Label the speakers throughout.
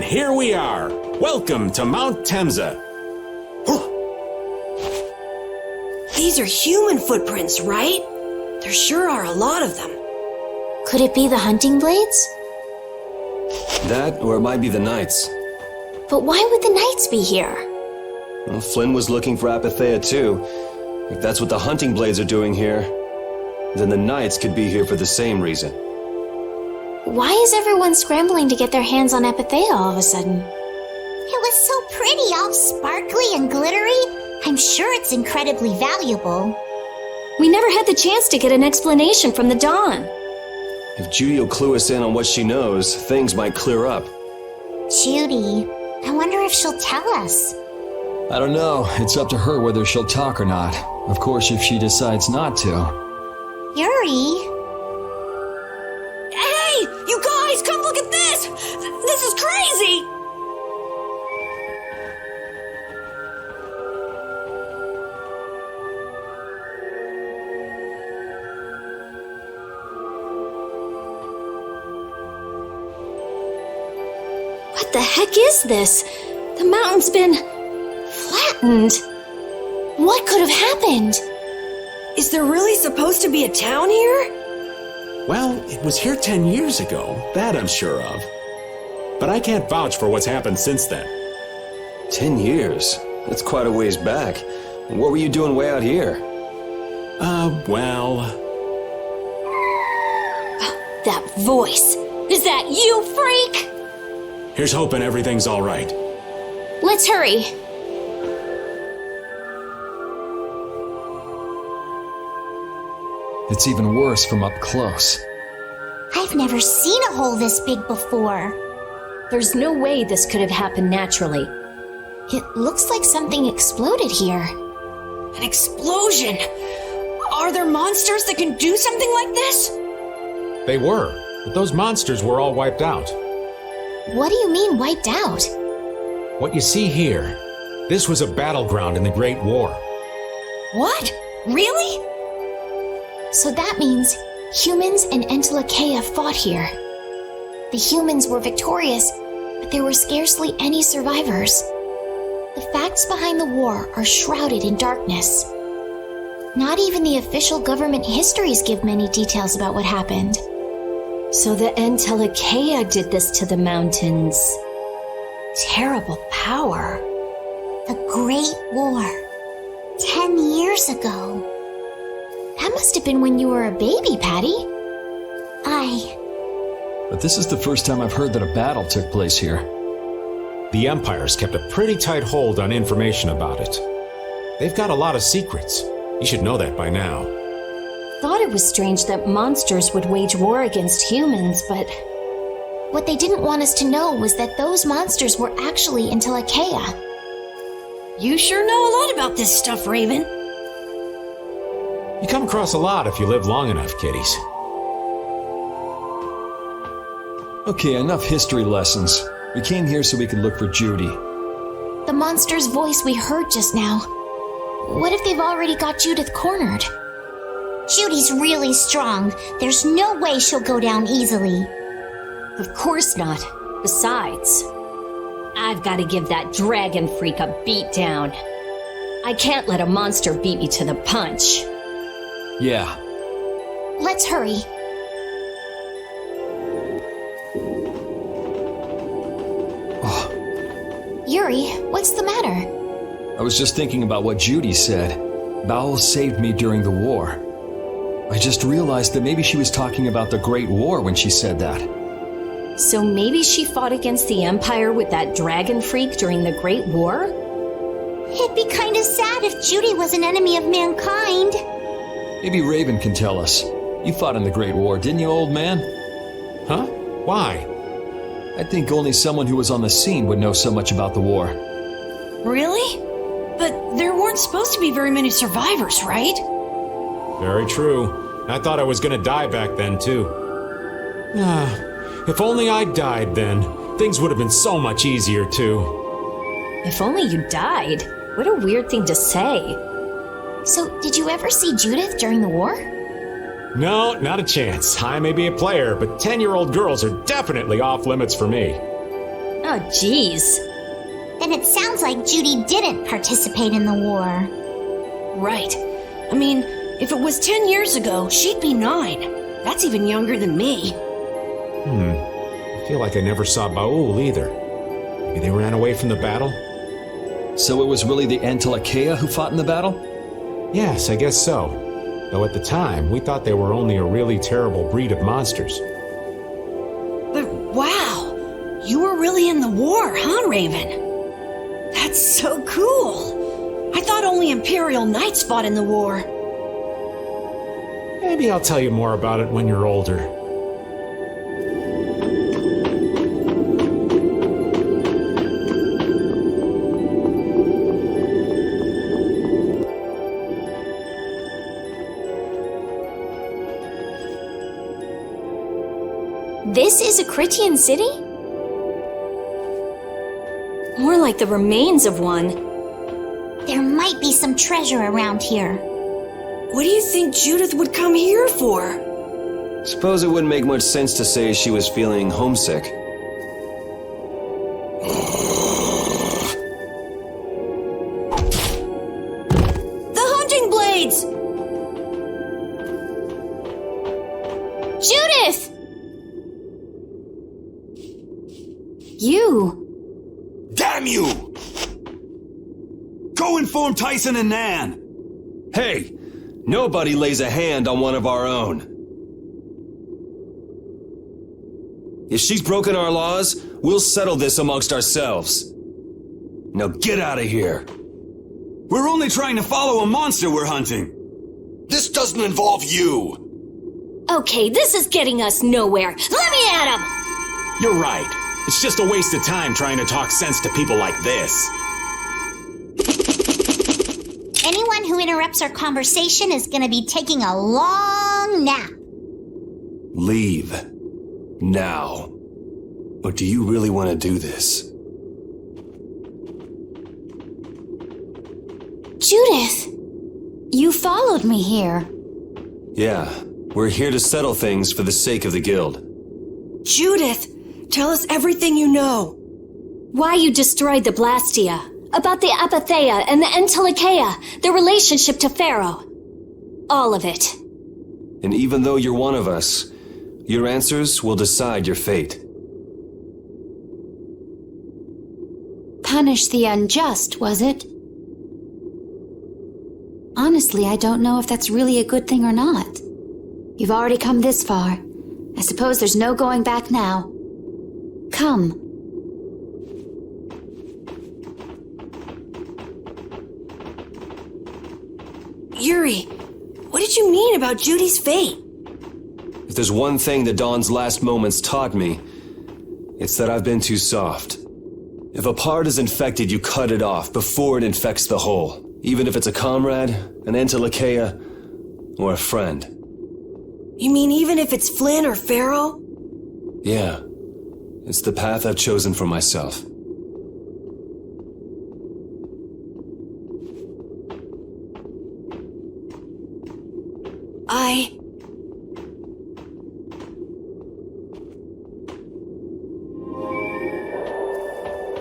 Speaker 1: here we are. Welcome to Mount Temza.
Speaker 2: These are human footprints, right? There sure are a lot of them.
Speaker 3: Could it be the hunting blades?
Speaker 4: That, or it might be the Knights.
Speaker 3: But why would the Knights be here?
Speaker 4: Well, Flynn was looking for Apatheia too. If that's what the hunting blades are doing here, then the Knights could be here for the same reason.
Speaker 3: Why is everyone scrambling to get their hands on Apatheia all of a sudden?
Speaker 5: It was so pretty, all sparkly and glittery. I'm sure it's incredibly valuable.
Speaker 3: We never had the chance to get an explanation from the Dawn.
Speaker 4: If Judy will clue us in on what she knows, things might clear up.
Speaker 5: Judy, I wonder if she'll tell us.
Speaker 6: I don't know. It's up to her whether she'll talk or not. Of course, if she decides not to.
Speaker 5: Yuri?
Speaker 2: Hey, you guys, come look at this! This is crazy!
Speaker 3: What the heck is this? The mountain's been flattened. What could have happened?
Speaker 2: Is there really supposed to be a town here?
Speaker 1: Well, it was here 10 years ago, that I'm sure of. But I can't vouch for what's happened since then.
Speaker 4: 10 years? That's quite a ways back. What were you doing way out here?
Speaker 1: Well...
Speaker 3: That voice. Is that you, freak?
Speaker 1: Here's hoping everything's all right.
Speaker 3: Let's hurry.
Speaker 6: It's even worse from up close.
Speaker 5: I've never seen a hole this big before.
Speaker 3: There's no way this could have happened naturally. It looks like something exploded here.
Speaker 2: An explosion! Are there monsters that can do something like this?
Speaker 1: They were, but those monsters were all wiped out.
Speaker 3: What do you mean wiped out?
Speaker 1: What you see here, this was a battleground in the Great War.
Speaker 2: What? Really?
Speaker 3: So that means humans and Entelekea fought here. The humans were victorious, but there were scarcely any survivors. The facts behind the war are shrouded in darkness. Not even the official government histories give many details about what happened. So the Entelekea did this to the mountains. Terrible power.
Speaker 5: The Great War. 10 years ago.
Speaker 3: That must have been when you were a baby, Patty.
Speaker 6: But this is the first time I've heard that a battle took place here.
Speaker 1: The Empire's kept a pretty tight hold on information about it. They've got a lot of secrets. You should know that by now.
Speaker 3: Thought it was strange that monsters would wage war against humans, but what they didn't want us to know was that those monsters were actually Entelekea.
Speaker 2: You sure know a lot about this stuff, Raven.
Speaker 1: You come across a lot if you live long enough, kiddies.
Speaker 6: Okay, enough history lessons. We came here so we could look for Judy.
Speaker 3: The monster's voice we heard just now. What if they've already got Judith cornered?
Speaker 5: Judy's really strong. There's no way she'll go down easily.
Speaker 7: Of course not. Besides, I've got to give that dragon freak a beat down. I can't let a monster beat me to the punch.
Speaker 6: Yeah.
Speaker 3: Let's hurry. Yuri, what's the matter?
Speaker 6: I was just thinking about what Judy said. Bowel saved me during the war. I just realized that maybe she was talking about the Great War when she said that.
Speaker 7: So maybe she fought against the Empire with that dragon freak during the Great War?
Speaker 5: It'd be kind of sad if Judy was an enemy of mankind.
Speaker 6: Maybe Raven can tell us. You fought in the Great War, didn't you, old man?
Speaker 1: Huh? Why?
Speaker 6: I think only someone who was on the scene would know so much about the war.
Speaker 2: Really? But there weren't supposed to be very many survivors, right?
Speaker 1: Very true. I thought I was gonna die back then, too. If only I died then, things would have been so much easier, too.
Speaker 7: If only you died. What a weird thing to say.
Speaker 3: So, did you ever see Judith during the war?
Speaker 1: No, not a chance. I may be a player, but 10-year-old girls are definitely off limits for me.
Speaker 7: Oh, geez.
Speaker 5: Then it sounds like Judy didn't participate in the war.
Speaker 2: Right. I mean, if it was 10 years ago, she'd be 9. That's even younger than me.
Speaker 1: I feel like I never saw Baul either. Maybe they ran away from the battle?
Speaker 6: So it was really the Entelekea who fought in the battle?
Speaker 1: Yes, I guess so. Though at the time, we thought they were only a really terrible breed of monsters.
Speaker 2: But wow, you were really in the war, huh, Raven? That's so cool. I thought only Imperial Knights fought in the war.
Speaker 1: Maybe I'll tell you more about it when you're older.
Speaker 3: This is a Critian city?
Speaker 7: More like the remains of one.
Speaker 5: There might be some treasure around here.
Speaker 2: What do you think Judith would come here for?
Speaker 4: Suppose it wouldn't make much sense to say she was feeling homesick.
Speaker 2: The hunting blades!
Speaker 3: Judith! You!
Speaker 8: Damn you! Go inform Tyson and Nan!
Speaker 4: Hey! Nobody lays a hand on one of our own. If she's broken our laws, we'll settle this amongst ourselves. Now get out of here.
Speaker 8: We're only trying to follow a monster we're hunting. This doesn't involve you.
Speaker 7: Okay, this is getting us nowhere. Let me at him!
Speaker 1: You're right. It's just a waste of time trying to talk sense to people like this.
Speaker 5: Anyone who interrupts our conversation is gonna be taking a long nap.
Speaker 4: Leave. Now. Or do you really want to do this?
Speaker 3: Judith! You followed me here.
Speaker 4: Yeah, we're here to settle things for the sake of the guild.
Speaker 2: Judith, tell us everything you know.
Speaker 7: Why you destroyed the Blastia. About the Apatheia and the Entelekea. Their relationship to Pharaoh. All of it.
Speaker 4: And even though you're one of us, your answers will decide your fate.
Speaker 3: Punish the unjust, was it? Honestly, I don't know if that's really a good thing or not. You've already come this far. I suppose there's no going back now. Come.
Speaker 2: Yuri, what did you mean about Judy's fate?
Speaker 4: If there's one thing that Dawn's last moments taught me, it's that I've been too soft. If a part is infected, you cut it off before it infects the whole. Even if it's a comrade, an Entelekea, or a friend.
Speaker 2: You mean even if it's Flynn or Pharaoh?
Speaker 4: Yeah. It's the path I've chosen for myself.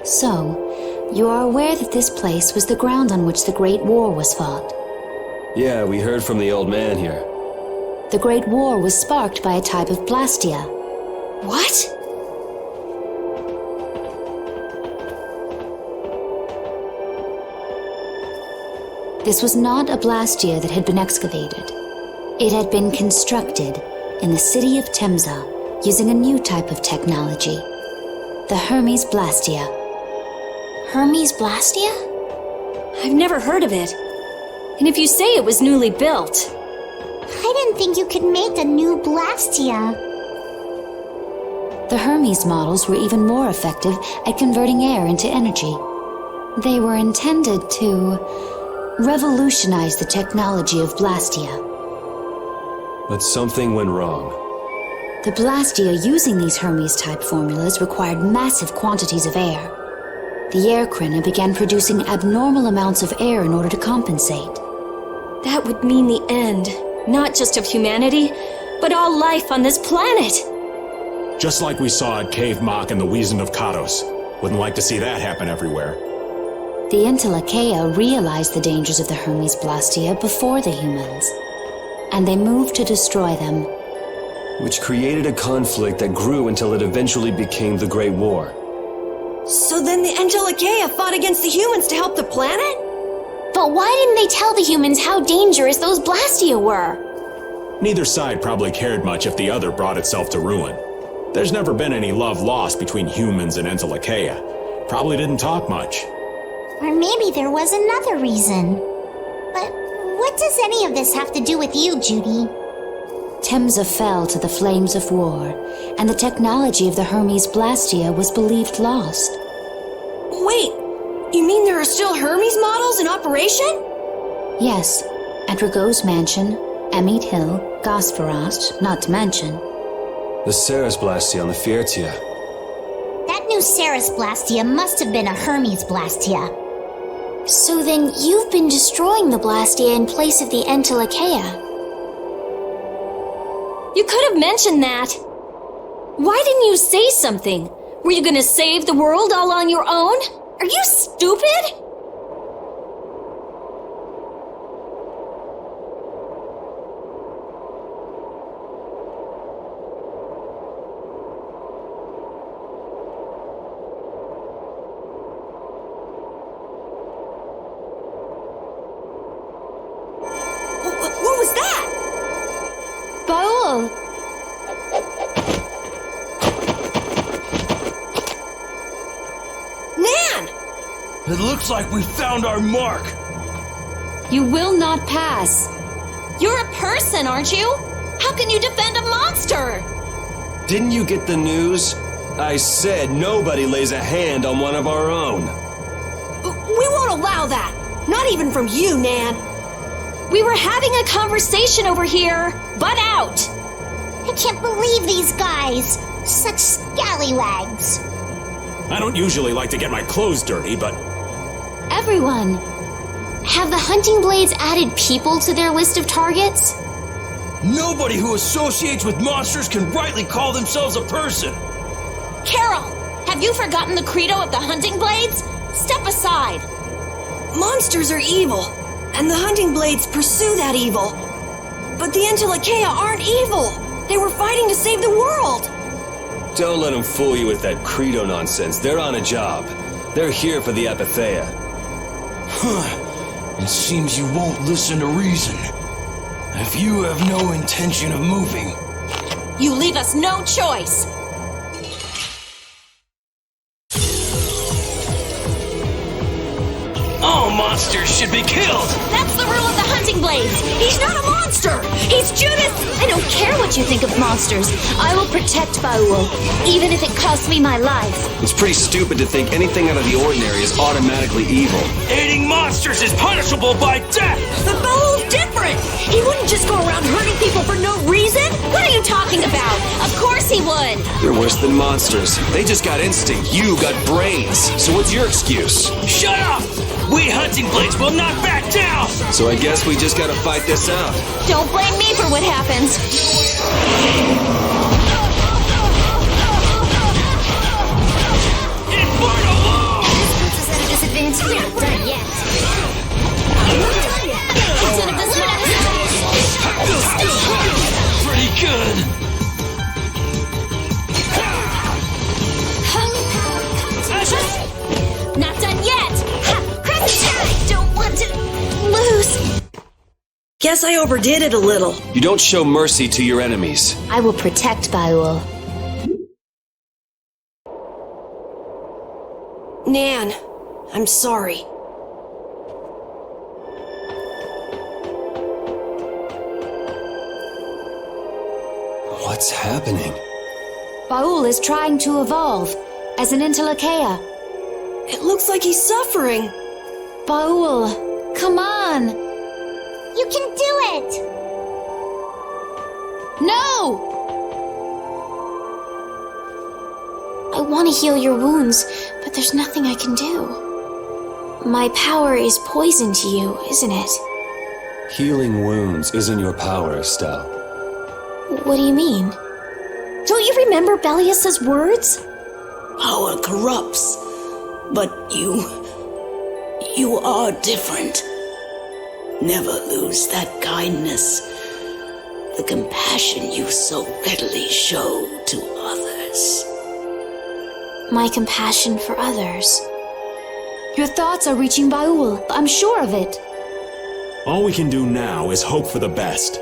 Speaker 3: So, you are aware that this place was the ground on which the Great War was fought.
Speaker 4: Yeah, we heard from the old man here.
Speaker 3: The Great War was sparked by a type of Blastia.
Speaker 2: What?
Speaker 3: This was not a Blastia that had been excavated. It had been constructed in the city of Temza using a new type of technology, the Hermes Blastia.
Speaker 5: Hermes Blastia?
Speaker 7: I've never heard of it. And if you say it was newly built...
Speaker 5: I didn't think you could make a new Blastia.
Speaker 3: The Hermes models were even more effective at converting air into energy. They were intended to revolutionize the technology of Blastia.
Speaker 4: But something went wrong.
Speaker 3: The Blastia using these Hermes-type formulas required massive quantities of air. The Airkrina began producing abnormal amounts of air in order to compensate.
Speaker 7: That would mean the end, not just of humanity, but all life on this planet.
Speaker 1: Just like we saw at Cave Mach and the Wiesen of Kados. Wouldn't like to see that happen everywhere.
Speaker 9: The Entelakea realized the dangers of the Hermes Blastia before the humans, and they moved to destroy them.
Speaker 4: Which created a conflict that grew until it eventually became the Great War.
Speaker 2: So then the Entelakea fought against the humans to help the planet?
Speaker 3: But why didn't they tell the humans how dangerous those Blastia were?
Speaker 1: Neither side probably cared much if the other brought itself to ruin. There's never been any love lost between humans and Entelakea. Probably didn't talk much.
Speaker 5: Or maybe there was another reason. But what does any of this have to do with you, Judy?
Speaker 9: Temsa fell to the flames of war, and the technology of the Hermes Blastia was believed lost.
Speaker 2: Wait, you mean there are still Hermes models in operation?
Speaker 9: Yes, at Rago's mansion, Emmeet Hill, Gosferost, not to mention.
Speaker 4: The Ceres Blastia on the Fiertia.
Speaker 5: That new Ceres Blastia must have been a Hermes Blastia.
Speaker 3: So then you've been destroying the Blastia in place of the Entelakea.
Speaker 7: You could have mentioned that. Why didn't you say something? Were you gonna save the world all on your own? Are you stupid?
Speaker 2: What was that?
Speaker 3: Baul!
Speaker 2: Nan!
Speaker 10: It looks like we found our mark.
Speaker 7: You will not pass.
Speaker 2: You're a person, aren't you? How can you defend a monster?
Speaker 4: Didn't you get the news? I said nobody lays a hand on one of our own.
Speaker 2: We won't allow that. Not even from you, Nan.
Speaker 7: We were having a conversation over here. Butt out!
Speaker 5: I can't believe these guys. Such scallywags.
Speaker 1: I don't usually like to get my clothes dirty, but
Speaker 3: Everyone! Have the hunting blades added people to their list of targets?
Speaker 10: Nobody who associates with monsters can rightly call themselves a person.
Speaker 2: Carol, have you forgotten the credo of the hunting blades? Step aside. Monsters are evil, and the hunting blades pursue that evil. But the Entelakea aren't evil. They were fighting to save the world.
Speaker 4: Don't let them fool you with that credo nonsense. They're on a job. They're here for the Apatheia.
Speaker 10: It seems you won't listen to reason. If you have no intention of moving,
Speaker 2: You leave us no choice.
Speaker 10: all monsters should be killed.
Speaker 2: That's the rule of the hunting blades. He's not a monster. He's Judas.
Speaker 3: I don't care what you think of monsters. I will protect Baul, even if it costs me my life.
Speaker 4: It's pretty stupid to think anything out of the ordinary is automatically evil.
Speaker 10: Aiding monsters is punishable by death.
Speaker 2: But Baul's different. He wouldn't just go around hurting people for no reason.
Speaker 7: What are you talking about? Of course he would.
Speaker 4: They're worse than monsters. They just got instinct. You got brains. So what's your excuse?
Speaker 10: Shut up! We hunting blades will not back down.
Speaker 4: So I guess we just gotta fight this out.
Speaker 7: Don't blame me for what happens.
Speaker 10: Inferno!
Speaker 3: Puts us at a disadvantage. We're not done yet. Instead of this one,
Speaker 10: Pretty good.
Speaker 7: Not done yet.
Speaker 3: I don't want to lose.
Speaker 2: Guess I overdid it a little.
Speaker 4: You don't show mercy to your enemies.
Speaker 9: I will protect Baul.
Speaker 2: Nan, I'm sorry.
Speaker 4: What's happening?
Speaker 9: Baul is trying to evolve as an Entelakea.
Speaker 2: It looks like he's suffering.
Speaker 9: Baul, come on!
Speaker 5: You can do it!
Speaker 9: No!
Speaker 3: I want to heal your wounds, but there's nothing I can do. My power is poison to you, isn't it?
Speaker 4: Healing wounds isn't your power, Estelle.
Speaker 3: What do you mean? Don't you remember Bellius's words?
Speaker 2: Power corrupts.
Speaker 11: But you are different. Never lose that kindness, the compassion you so readily show to others.
Speaker 3: My compassion for others. Your thoughts are reaching Baul, I'm sure of it.
Speaker 1: All we can do now is hope for the best.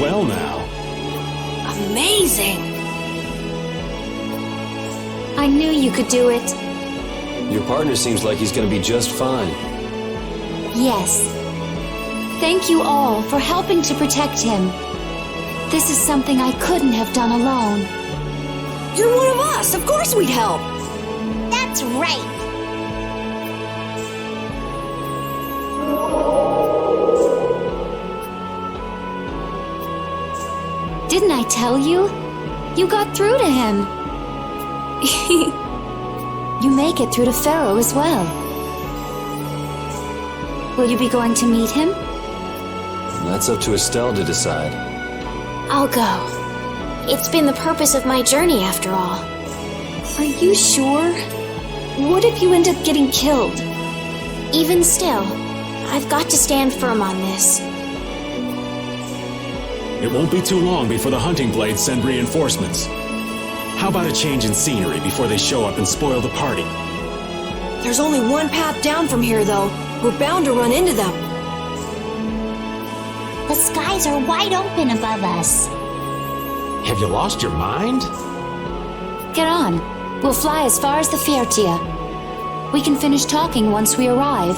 Speaker 1: Well now.
Speaker 2: Amazing!
Speaker 3: I knew you could do it.
Speaker 4: Your partner seems like he's gonna be just fine.
Speaker 3: Yes. Thank you all for helping to protect him. This is something I couldn't have done alone.
Speaker 2: You're one of us! Of course we'd help!
Speaker 5: That's right.
Speaker 3: Didn't I tell you? You got through to him. You make it through to Pharaoh as well. Will you be going to meet him?
Speaker 4: That's up to Estelle to decide.
Speaker 3: I'll go. It's been the purpose of my journey after all. Are you sure? What if you end up getting killed? Even still, I've got to stand firm on this.
Speaker 1: It won't be too long before the hunting blades send reinforcements. How about a change in scenery before they show up and spoil the party?
Speaker 2: There's only one path down from here, though. We're bound to run into them.
Speaker 5: The skies are wide open above us.
Speaker 12: Have you lost your mind?
Speaker 3: Get on. We'll fly as far as the Fiertia. We can finish talking once we arrive.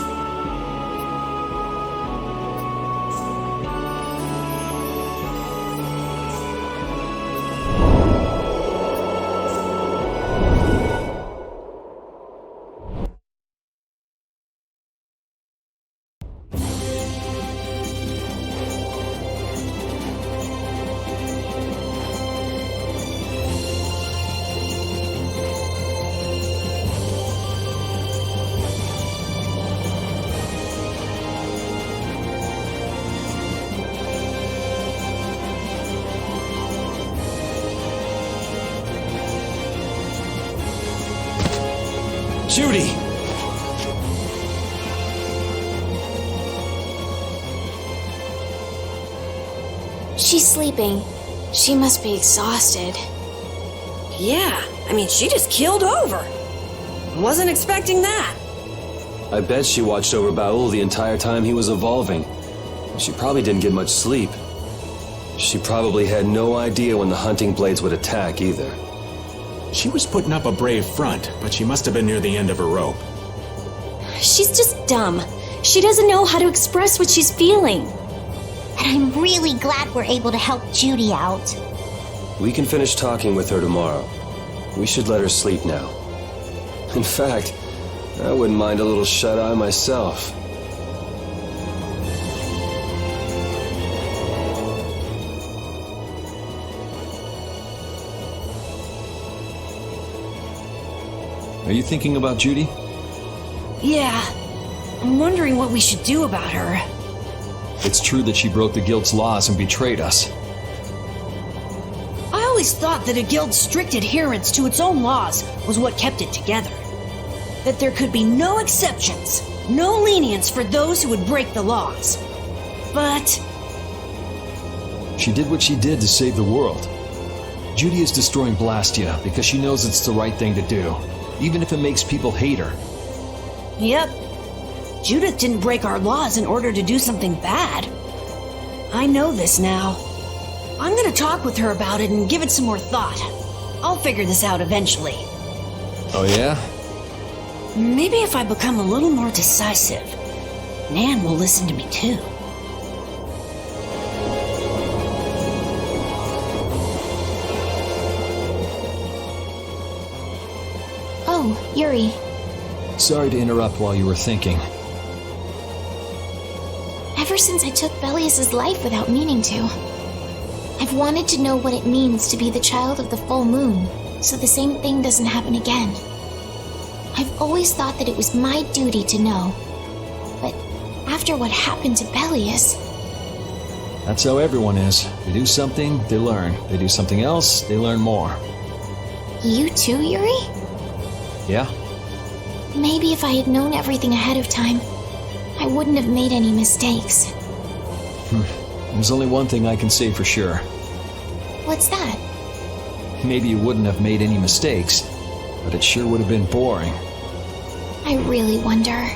Speaker 10: Judy!
Speaker 3: She's sleeping. She must be exhausted.
Speaker 2: Yeah, I mean, she just keeled over. Wasn't expecting that.
Speaker 4: I bet she watched over Baul the entire time he was evolving. She probably didn't get much sleep. She probably had no idea when the hunting blades would attack either.
Speaker 1: She was putting up a brave front, but she must have been near the end of her rope.
Speaker 7: She's just dumb. She doesn't know how to express what she's feeling.
Speaker 5: And I'm really glad we're able to help Judy out.
Speaker 4: We can finish talking with her tomorrow. We should let her sleep now. In fact, I wouldn't mind a little shut-eye myself.
Speaker 6: Are you thinking about Judy?
Speaker 2: Yeah. I'm wondering what we should do about her.
Speaker 6: It's true that she broke the guild's laws and betrayed us.
Speaker 2: I always thought that a guild's strict adherence to its own laws was what kept it together. That there could be no exceptions, no lenience for those who would break the laws. But
Speaker 6: She did what she did to save the world. Judy is destroying Blastia because she knows it's the right thing to do, even if it makes people hate her.
Speaker 2: Yep. Judith didn't break our laws in order to do something bad. I know this now. I'm gonna talk with her about it and give it some more thought. I'll figure this out eventually.
Speaker 6: Oh yeah?
Speaker 2: Maybe if I become a little more decisive, Nan will listen to me too.
Speaker 3: Oh, Yuri.
Speaker 6: Sorry to interrupt while you were thinking.
Speaker 3: Ever since I took Belius's life without meaning to, I've wanted to know what it means to be the child of the full moon, so the same thing doesn't happen again. I've always thought that it was my duty to know, but after what happened to Belius.
Speaker 6: That's how everyone is. They do something, they learn. They do something else, they learn more.
Speaker 3: You too, Yuri?
Speaker 6: Yeah?
Speaker 3: Maybe if I had known everything ahead of time, I wouldn't have made any mistakes.
Speaker 6: There's only one thing I can say for sure.
Speaker 3: What's that?
Speaker 6: Maybe you wouldn't have made any mistakes, but it sure would have been boring.
Speaker 3: I really wonder.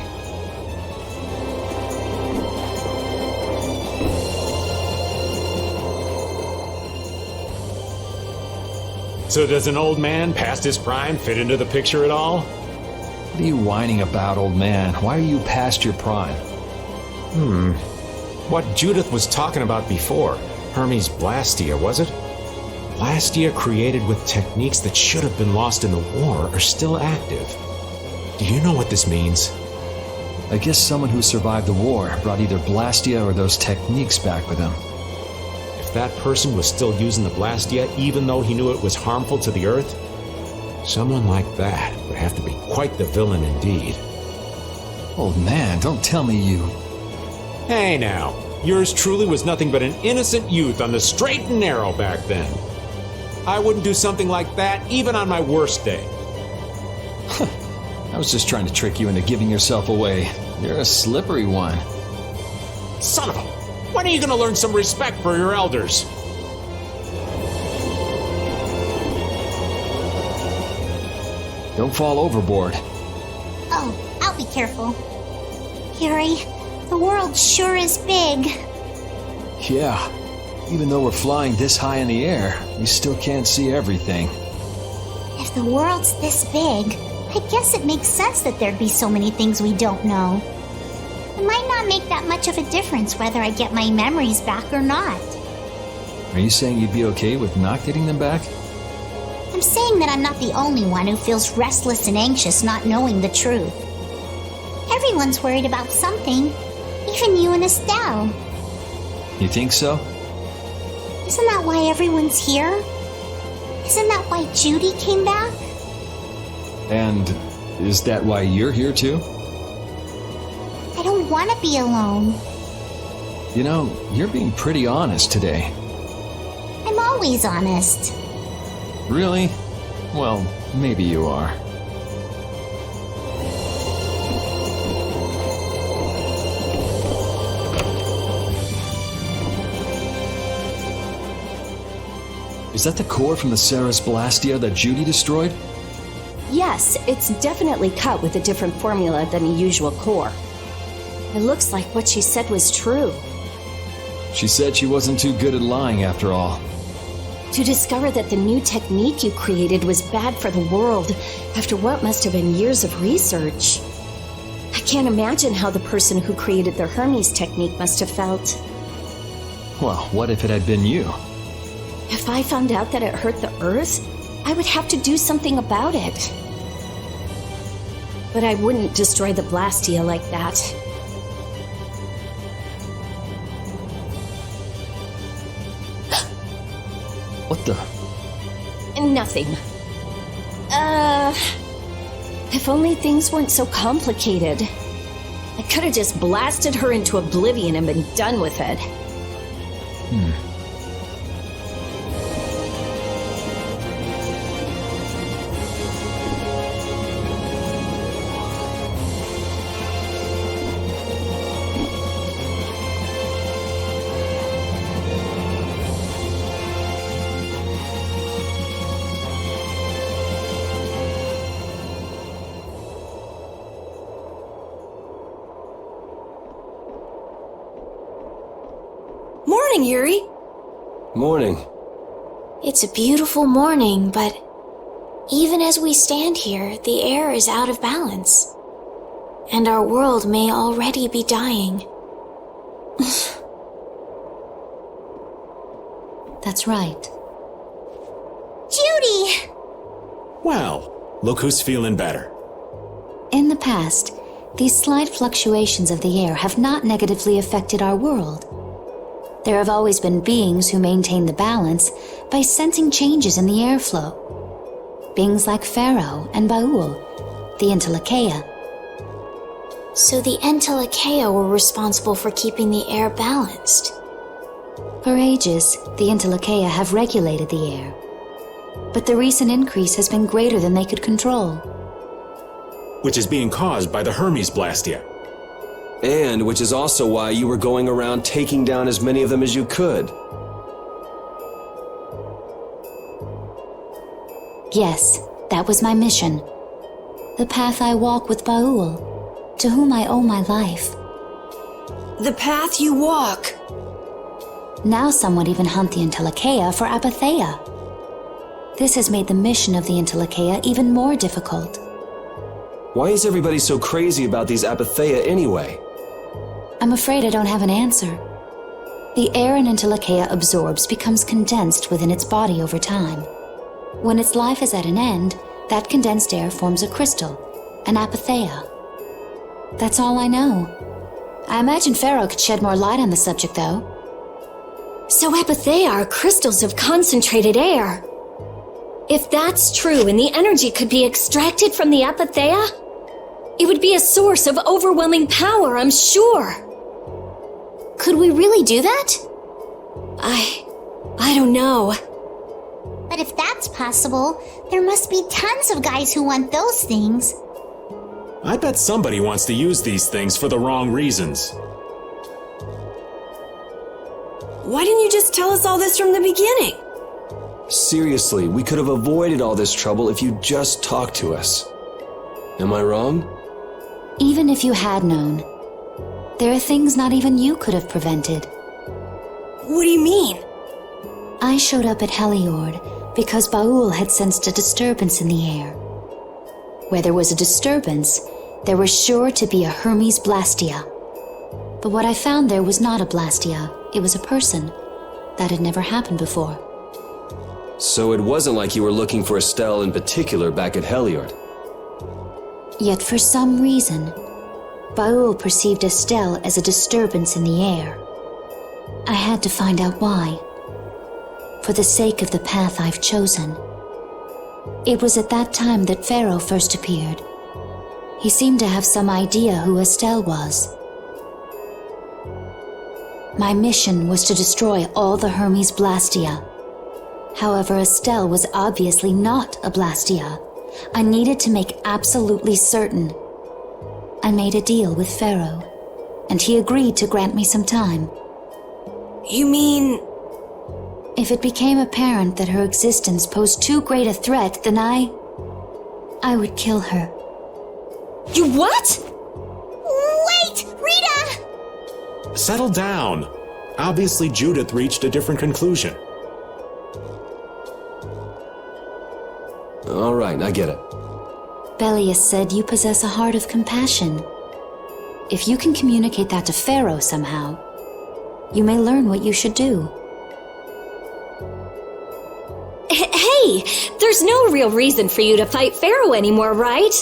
Speaker 1: So does an old man past his prime fit into the picture at all?
Speaker 6: What are you whining about, old man? Why are you past your prime?
Speaker 12: What Judith was talking about before. Hermes Blastia, was it? Blastia created with techniques that should have been lost in the war are still active. Do you know what this means?
Speaker 6: I guess someone who survived the war brought either Blastia or those techniques back with him.
Speaker 12: If that person was still using the Blastia even though he knew it was harmful to the Earth, someone like that would have to be quite the villain indeed.
Speaker 6: Old man, don't tell me you...
Speaker 12: Hey now, yours truly was nothing but an innocent youth on the straight and narrow back then. I wouldn't do something like that even on my worst day.
Speaker 6: I was just trying to trick you into giving yourself away. You're a slippery one.
Speaker 12: Son of a... When are you gonna learn some respect for your elders?
Speaker 6: Don't fall overboard.
Speaker 5: Oh, I'll be careful. Yuri, the world sure is big.
Speaker 6: Yeah. Even though we're flying this high in the air, we still can't see everything.
Speaker 5: If the world's this big, I guess it makes sense that there'd be so many things we don't know. It might not make that much of a difference whether I get my memories back or not.
Speaker 6: Are you saying you'd be okay with not getting them back?
Speaker 5: I'm saying that I'm not the only one who feels restless and anxious not knowing the truth. Everyone's worried about something, even you and Estelle.
Speaker 6: You think so?
Speaker 5: Isn't that why everyone's here? Isn't that why Judy came back?
Speaker 6: And is that why you're here too?
Speaker 5: I don't want to be alone.
Speaker 6: You know, you're being pretty honest today.
Speaker 5: I'm always honest.
Speaker 6: Really? Well, maybe you are. Is that the core from the Ceres Blastia that Judy destroyed?
Speaker 7: Yes, it's definitely cut with a different formula than the usual core. It looks like what she said was true.
Speaker 6: She said she wasn't too good at lying after all.
Speaker 7: To discover that the new technique you created was bad for the world after what must have been years of research. I can't imagine how the person who created the Hermes technique must have felt.
Speaker 6: Well, what if it had been you?
Speaker 7: If I found out that it hurt the Earth, I would have to do something about it. But I wouldn't destroy the Blastia like that.
Speaker 6: What the?
Speaker 7: Nothing. If only things weren't so complicated. I could have just blasted her into oblivion and been done with it.
Speaker 2: Morning, Yuri.
Speaker 4: Morning.
Speaker 3: It's a beautiful morning, but even as we stand here, the air is out of balance. And our world may already be dying.
Speaker 9: That's right.
Speaker 5: Judy!
Speaker 1: Well, look who's feeling better.
Speaker 9: In the past, these slight fluctuations of the air have not negatively affected our world. There have always been beings who maintain the balance by sensing changes in the airflow. Beings like Pharaoh and Baul, the Intellikeia.
Speaker 3: So the Entelekea were responsible for keeping the air balanced.
Speaker 9: For ages, the Entelekea have regulated the air. But the recent increase has been greater than they could control.
Speaker 1: Which is being caused by the Hermes Blastia.
Speaker 4: And which is also why you were going around taking down as many of them as you could.
Speaker 9: Yes, that was my mission. The path I walk with Baul, to whom I owe my life.
Speaker 2: The path you walk.
Speaker 9: Now some would even hunt the Entelekea for Apatheia. This has made the mission of the Entelekea even more difficult.
Speaker 4: Why is everybody so crazy about these Apatheia anyway?
Speaker 9: I'm afraid I don't have an answer. The air an Entelekea absorbs becomes condensed within its body over time. When its life is at an end, that condensed air forms a crystal, an Apatheia. That's all I know. I imagine Pharaoh could shed more light on the subject, though.
Speaker 7: So Apatheia are crystals of concentrated air. If that's true and the energy could be extracted from the Apatheia, it would be a source of overwhelming power, I'm sure.
Speaker 3: Could we really do that?
Speaker 7: I don't know.
Speaker 5: But if that's possible, there must be tons of guys who want those things.
Speaker 1: I bet somebody wants to use these things for the wrong reasons.
Speaker 2: Why didn't you just tell us all this from the beginning?
Speaker 4: Seriously, we could have avoided all this trouble if you just talked to us. Am I wrong?
Speaker 9: Even if you had known, there are things not even you could have prevented.
Speaker 2: What do you mean?
Speaker 9: I showed up at Heliord because Baul had sensed a disturbance in the air. Where there was a disturbance, there was sure to be a Hermes Blastia. But what I found there was not a Blastia, it was a person. That had never happened before.
Speaker 4: So it wasn't like you were looking for Estelle in particular back at Heliord.
Speaker 9: Yet for some reason, Baul perceived Estelle as a disturbance in the air. I had to find out why. For the sake of the path I've chosen. It was at that time that Pharaoh first appeared. He seemed to have some idea who Estelle was. My mission was to destroy all the Hermes Blastia. However, Estelle was obviously not a Blastia. I needed to make absolutely certain. I made a deal with Pharaoh, and he agreed to grant me some time.
Speaker 2: You mean...
Speaker 9: If it became apparent that her existence posed too great a threat, then I would kill her.
Speaker 7: You what?
Speaker 5: Wait! Rita!
Speaker 1: Settle down. Obviously, Judith reached a different conclusion.
Speaker 4: All right, I get it.
Speaker 9: Belius said you possess a heart of compassion. If you can communicate that to Pharaoh somehow, you may learn what you should do.
Speaker 7: Hey, there's no real reason for you to fight Pharaoh anymore, right?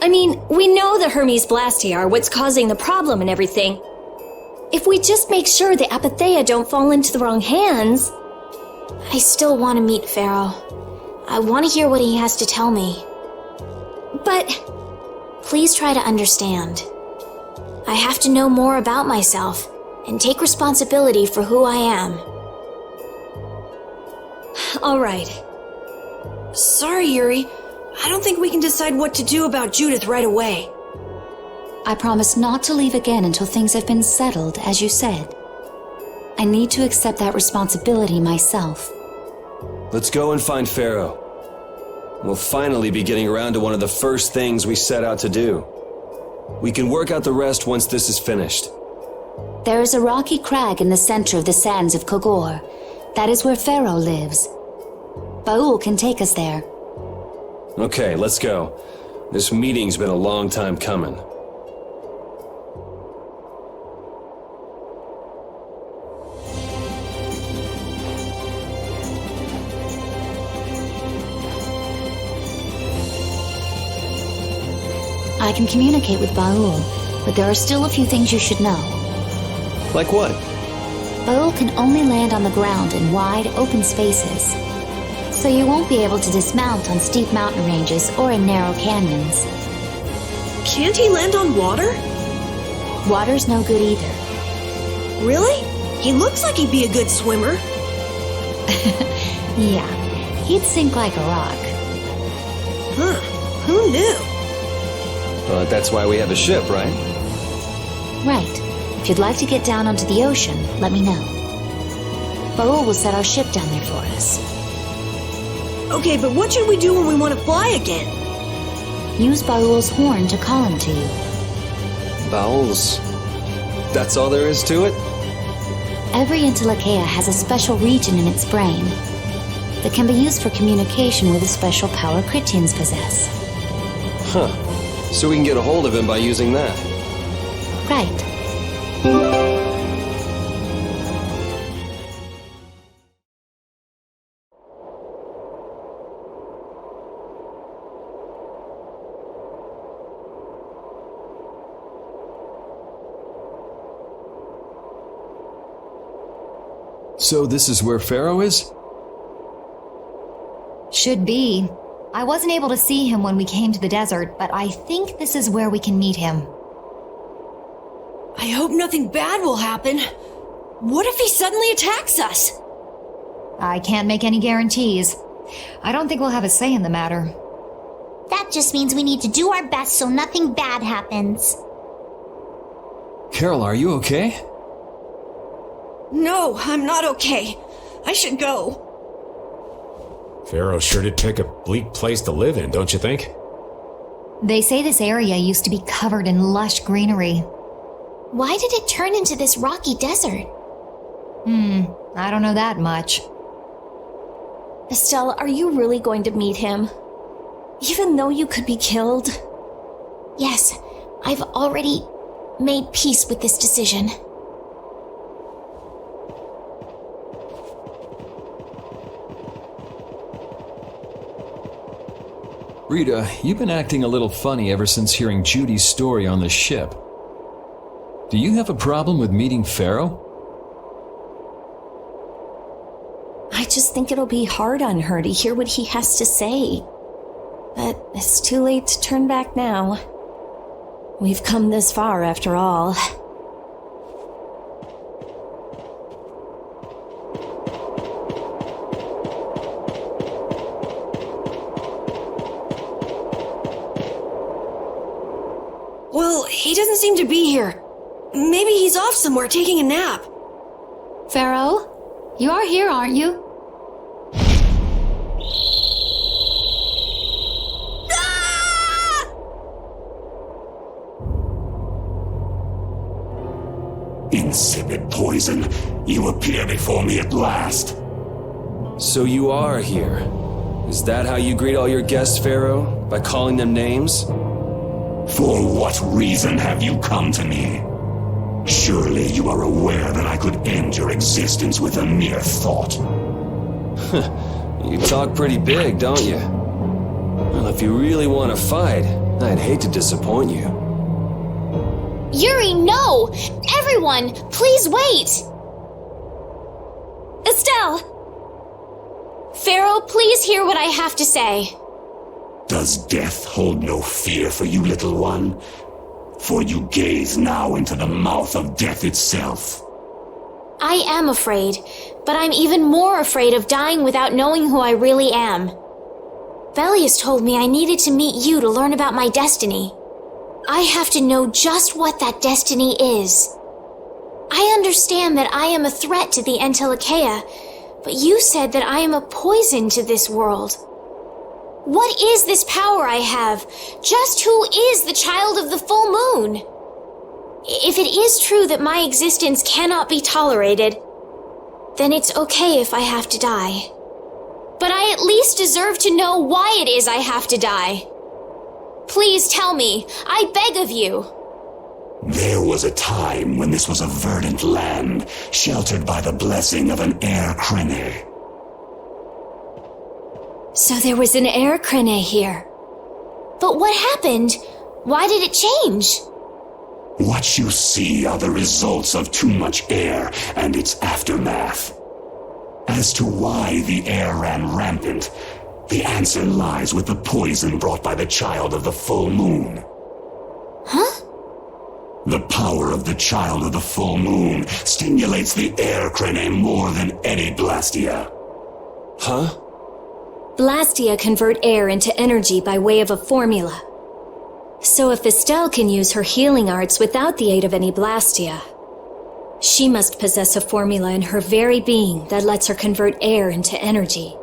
Speaker 7: I mean, we know the Hermes Blastia are what's causing the problem and everything. If we just make sure the Apatheia don't fall into the wrong hands...
Speaker 3: I still want to meet Pharaoh. I want to hear what he has to tell me.
Speaker 7: But...
Speaker 3: Please try to understand. I have to know more about myself and take responsibility for who I am.
Speaker 7: All right.
Speaker 2: Sorry, Yuri. I don't think we can decide what to do about Judith right away.
Speaker 9: I promise not to leave again until things have been settled, as you said. I need to accept that responsibility myself.
Speaker 4: Let's go and find Pharaoh. We'll finally be getting around to one of the first things we set out to do. We can work out the rest once this is finished.
Speaker 9: There is a rocky crag in the center of the sands of Kogor. That is where Pharaoh lives. Baul can take us there.
Speaker 4: Okay, let's go. This meeting's been a long time coming.
Speaker 9: I can communicate with Baul, but there are still a few things you should know.
Speaker 4: Like what?
Speaker 9: Baul can only land on the ground in wide, open spaces. So you won't be able to dismount on steep mountain ranges or in narrow canyons.
Speaker 2: Can't he land on water?
Speaker 9: Water's no good either.
Speaker 2: Really? He looks like he'd be a good swimmer.
Speaker 9: Yeah, he'd sink like a rock.
Speaker 2: Huh. Who knew?
Speaker 4: But that's why we have a ship, right?
Speaker 9: Right. If you'd like to get down onto the ocean, let me know. Baul will set our ship down there for us.
Speaker 2: Okay, but what should we do when we want to fly again?
Speaker 9: Use Baul's horn to call him to you.
Speaker 4: Bowels. That's all there is to it?
Speaker 9: Every Entelekea has a special region in its brain that can be used for communication with a special power Critians possess.
Speaker 4: Huh. So we can get a hold of him by using that.
Speaker 9: Right.
Speaker 6: So this is where Pharaoh is?
Speaker 13: Should be. I wasn't able to see him when we came to the desert, but I think this is where we can meet him.
Speaker 2: I hope nothing bad will happen. What if he suddenly attacks us?
Speaker 13: I can't make any guarantees. I don't think we'll have a say in the matter.
Speaker 5: That just means we need to do our best so nothing bad happens.
Speaker 6: Carol, are you okay?
Speaker 2: No, I'm not okay. I should go.
Speaker 12: Pharaoh sure did pick a bleak place to live in, don't you think?
Speaker 13: They say this area used to be covered in lush greenery.
Speaker 3: Why did it turn into this rocky desert?
Speaker 13: I don't know that much.
Speaker 7: Estelle, are you really going to meet him? Even though you could be killed?
Speaker 3: Yes, I've already made peace with this decision.
Speaker 6: Rita, you've been acting a little funny ever since hearing Judy's story on the ship. Do you have a problem with meeting Pharaoh?
Speaker 7: I just think it'll be hard on her to hear what he has to say. But it's too late to turn back now. We've come this far after all.
Speaker 2: Well, he doesn't seem to be here. Maybe he's off somewhere taking a nap.
Speaker 9: Pharaoh, you are here, aren't you?
Speaker 14: Insipid poison, you appear before me at last.
Speaker 4: So you are here. Is that how you greet all your guests, Pharaoh? By calling them names?
Speaker 14: For what reason have you come to me? Surely you are aware that I could end your existence with a mere thought.
Speaker 4: You talk pretty big, don't you? Well, if you really want to fight, I'd hate to disappoint you.
Speaker 3: Yuri, no! Everyone, please wait! Estelle! Pharaoh, please hear what I have to say.
Speaker 14: Does death hold no fear for you, little one? For you gaze now into the mouth of death itself.
Speaker 3: I am afraid, but I'm even more afraid of dying without knowing who I really am. Velius told me I needed to meet you to learn about my destiny. I have to know just what that destiny is. I understand that I am a threat to the Entelekea, but you said that I am a poison to this world. What is this power I have? Just who is the child of the full moon? If it is true that my existence cannot be tolerated, then it's okay if I have to die. But I at least deserve to know why it is I have to die. Please tell me, I beg of you.
Speaker 14: There was a time when this was a verdant land, sheltered by the blessing of an air crene.
Speaker 3: So there was an air crene here. But what happened? Why did it change?
Speaker 14: What you see are the results of too much air and its aftermath. As to why the air ran rampant, the answer lies with the poison brought by the child of the full moon. The power of the Child of the Full Moon stimulates the air crane more than any Blastia.
Speaker 4: Huh?
Speaker 7: Blastia convert air into energy by way of a formula. So if Estelle can use her healing arts without the aid of any Blastia, she must possess a formula in her very being that lets her convert air into energy.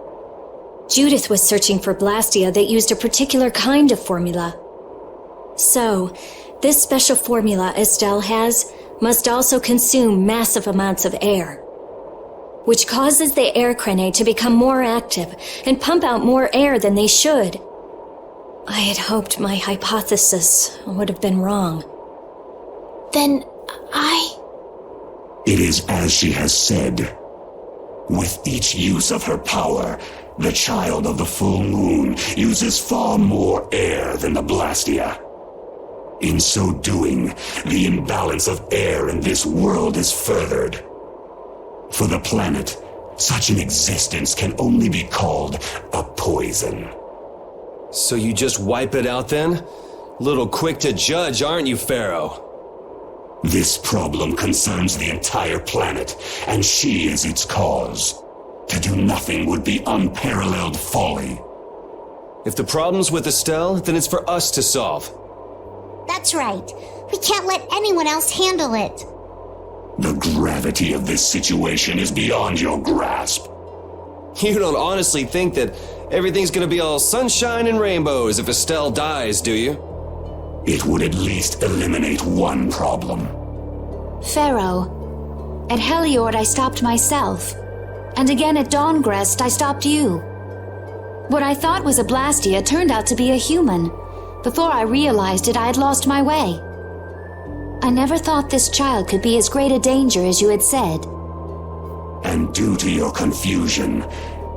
Speaker 7: Judith was searching for Blastia that used a particular kind of formula. So, this special formula Estelle has must also consume massive amounts of air, which causes the air crane to become more active and pump out more air than they should. I had hoped my hypothesis would have been wrong.
Speaker 3: Then
Speaker 14: It is as she has said. With each use of her power, the Child of the Full Moon uses far more air than the Blastia. In so doing, the imbalance of air in this world is furthered. For the planet, such an existence can only be called a poison.
Speaker 4: So you just wipe it out then? Little quick to judge, aren't you, Pharaoh?
Speaker 14: This problem concerns the entire planet, and she is its cause. To do nothing would be unparalleled folly.
Speaker 4: If the problem's with Estelle, then it's for us to solve.
Speaker 5: That's right. We can't let anyone else handle it.
Speaker 14: The gravity of this situation is beyond your grasp.
Speaker 4: You don't honestly think that everything's gonna be all sunshine and rainbows if Estelle dies, do you?
Speaker 14: It would at least eliminate one problem.
Speaker 9: Pharaoh, at Heliord I stopped myself. And again at Dawngrest I stopped you. What I thought was a Blastia turned out to be a human. Before I realized it, I had lost my way. I never thought this child could be as great a danger as you had said.
Speaker 14: And due to your confusion,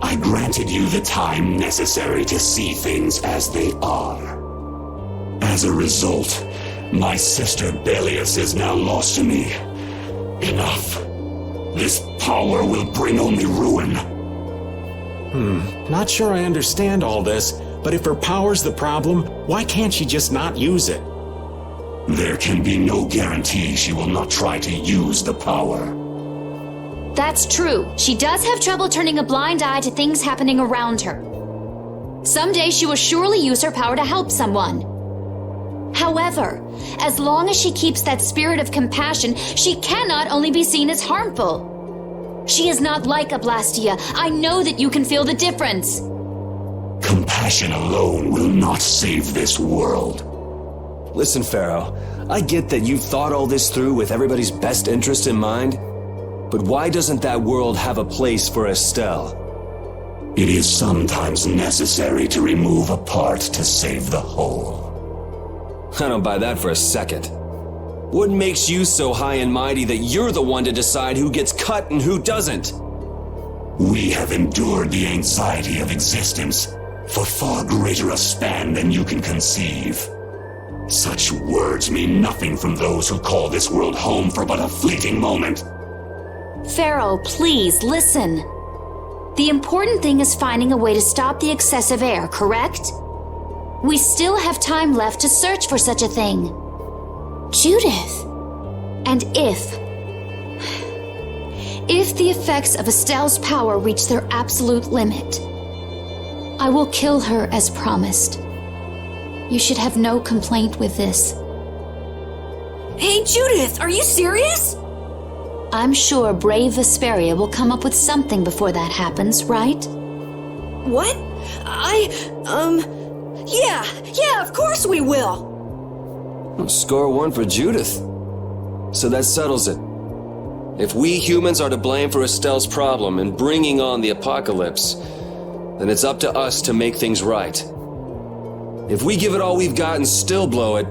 Speaker 14: I granted you the time necessary to see things as they are. As a result, my sister Belius is now lost to me. Enough. This power will bring only ruin.
Speaker 1: Not sure I understand all this, but if her power's the problem, why can't she just not use it?
Speaker 14: There can be no guarantee she will not try to use the power.
Speaker 13: That's true. She does have trouble turning a blind eye to things happening around her. Someday she will surely use her power to help someone. However, as long as she keeps that spirit of compassion, she cannot only be seen as harmful. She is not like a Blastia. I know that you can feel the difference.
Speaker 14: Compassion alone will not save this world.
Speaker 4: Listen, Pharaoh, I get that you've thought all this through with everybody's best interest in mind, but why doesn't that world have a place for Estelle?
Speaker 14: It is sometimes necessary to remove a part to save the whole.
Speaker 4: I don't buy that for a second. What makes you so high and mighty that you're the one to decide who gets cut and who doesn't?
Speaker 14: We have endured the anxiety of existence for far greater a span than you can conceive. Such words mean nothing from those who call this world home for but a fleeting moment.
Speaker 13: Pharaoh, please listen. The important thing is finding a way to stop the excessive air, correct? We still have time left to search for such a thing.
Speaker 3: Judith.
Speaker 13: And if the effects of Estelle's power reach their absolute limit, I will kill her as promised. You should have no complaint with this.
Speaker 2: Hey, Judith, are you serious?
Speaker 9: I'm sure brave Vesperia will come up with something before that happens, right?
Speaker 2: What? Yeah, of course we will.
Speaker 4: Score one for Judith. So that settles it. If we humans are to blame for Estelle's problem and bringing on the apocalypse, then it's up to us to make things right. If we give it all we've got and still blow it,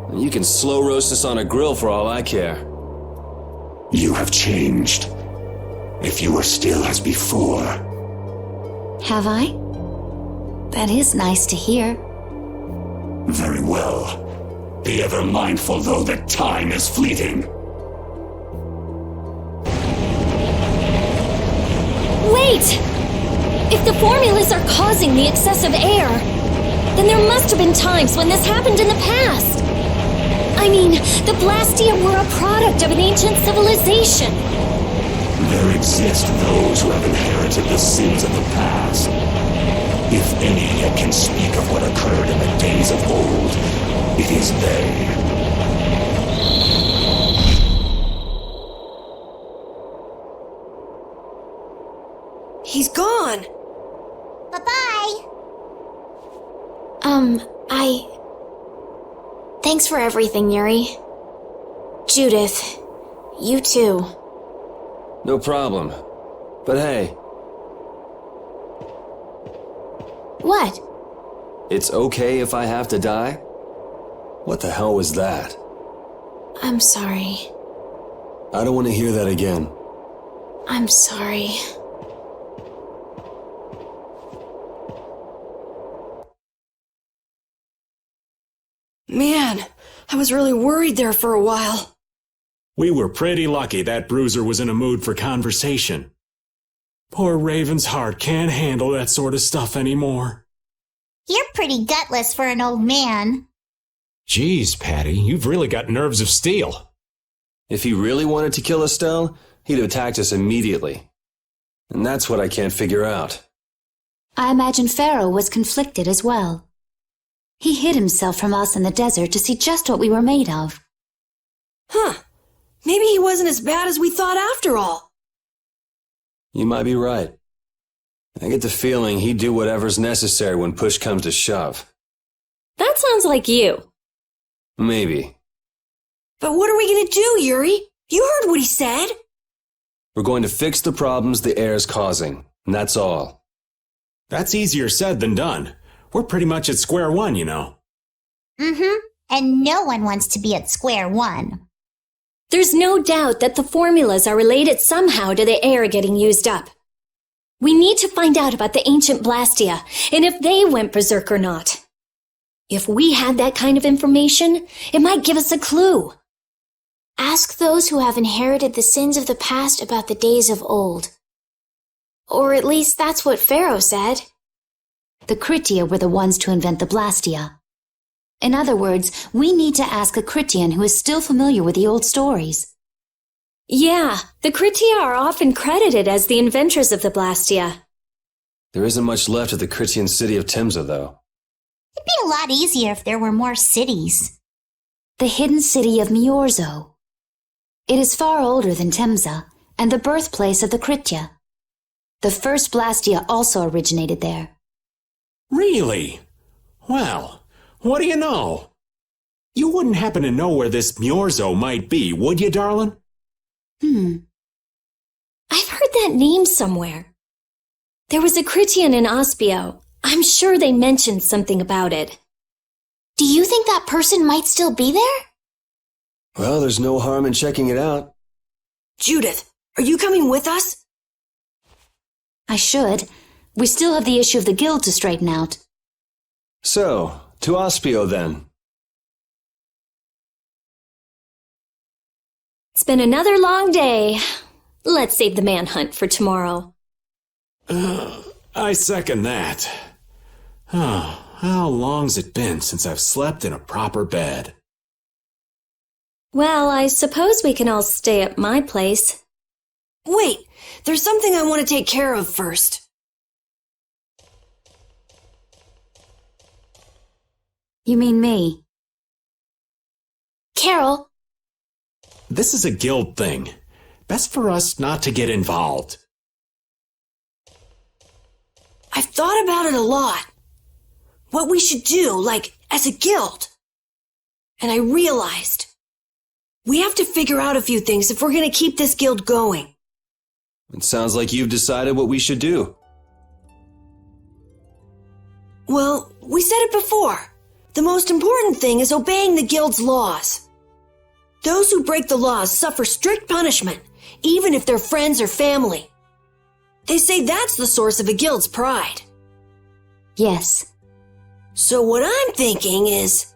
Speaker 4: then you can slow roast us on a grill for all I care.
Speaker 14: You have changed. If you were still as before.
Speaker 9: Have I? That is nice to hear.
Speaker 14: Very well. Be ever mindful, though, that time is fleeting.
Speaker 7: Wait! If the formulas are causing the excessive air, then there must have been times when this happened in the past. I mean, the Blastia were a product of an ancient civilization.
Speaker 14: There exist those who have inherited the sins of the past. If any yet can speak of what occurred in the days of old, it is they.
Speaker 2: He's gone.
Speaker 5: Bye-bye.
Speaker 3: Thanks for everything, Yuri. Judith, you too.
Speaker 4: No problem. But hey,
Speaker 3: What?
Speaker 4: it's okay if I have to die? What the hell was that?
Speaker 3: I'm sorry.
Speaker 4: I don't want to hear that again.
Speaker 3: I'm sorry.
Speaker 2: Man, I was really worried there for a while.
Speaker 1: We were pretty lucky that bruiser was in a mood for conversation. Poor Raven's heart can't handle that sort of stuff anymore.
Speaker 5: You're pretty gutless for an old man.
Speaker 12: Geez, Patty, you've really got nerves of steel.
Speaker 4: If he really wanted to kill Estelle, he'd have attacked us immediately. And that's what I can't figure out.
Speaker 9: I imagine Pharaoh was conflicted as well. He hid himself from us in the desert to see just what we were made of.
Speaker 2: Huh. Maybe he wasn't as bad as we thought after all.
Speaker 4: You might be right. I get the feeling he'd do whatever's necessary when push comes to shove.
Speaker 7: That sounds like you.
Speaker 4: Maybe.
Speaker 2: But what are we gonna do, Yuri? You heard what he said.
Speaker 4: We're going to fix the problems the air's causing, and that's all.
Speaker 1: That's easier said than done. We're pretty much at square one, you know.
Speaker 5: Mm-hmm. And no one wants to be at square one.
Speaker 7: There's no doubt that the formulas are related somehow to the air getting used up. We need to find out about the ancient Blastia, and if they went berserk or not. If we had that kind of information, it might give us a clue.
Speaker 3: Ask those who have inherited the sins of the past about the days of old. Or at least that's what Pharaoh said.
Speaker 9: The Kritia were the ones to invent the Blastia. In other words, we need to ask a Kritian who is still familiar with the old stories.
Speaker 7: Yeah, the Kritia are often credited as the inventors of the Blastia.
Speaker 4: There isn't much left of the Kritian city of Timza, though.
Speaker 5: It'd be a lot easier if there were more cities.
Speaker 9: The hidden city of Miorzo. It is far older than Temza, and the birthplace of the Kritia. The first Blastia also originated there.
Speaker 1: Really? Well, what do you know? You wouldn't happen to know where this Miorzo might be, would you, darling?
Speaker 7: I've heard that name somewhere. There was a Kritian in Ospio. I'm sure they mentioned something about it.
Speaker 3: Do you think that person might still be there?
Speaker 4: Well, there's no harm in checking it out.
Speaker 2: Judith, are you coming with us?
Speaker 9: I should. We still have the issue of the guild to straighten out.
Speaker 4: So, to Ospio then.
Speaker 7: It's been another long day. Let's save the manhunt for tomorrow.
Speaker 1: I second that. Oh, how long's it been since I've slept in a proper bed?
Speaker 7: Well, I suppose we can all stay at my place.
Speaker 2: Wait, there's something I want to take care of first.
Speaker 9: You mean me?
Speaker 3: Carol.
Speaker 1: This is a guild thing. Best for us not to get involved.
Speaker 2: I've thought about it a lot. What we should do, like, as a guild. And I realized we have to figure out a few things if we're going to keep this guild going.
Speaker 4: It sounds like you've decided what we should do.
Speaker 2: Well, we said it before. The most important thing is obeying the guild's laws. Those who break the laws suffer strict punishment, even if they're friends or family. They say that's the source of a guild's pride.
Speaker 9: Yes.
Speaker 2: So what I'm thinking is,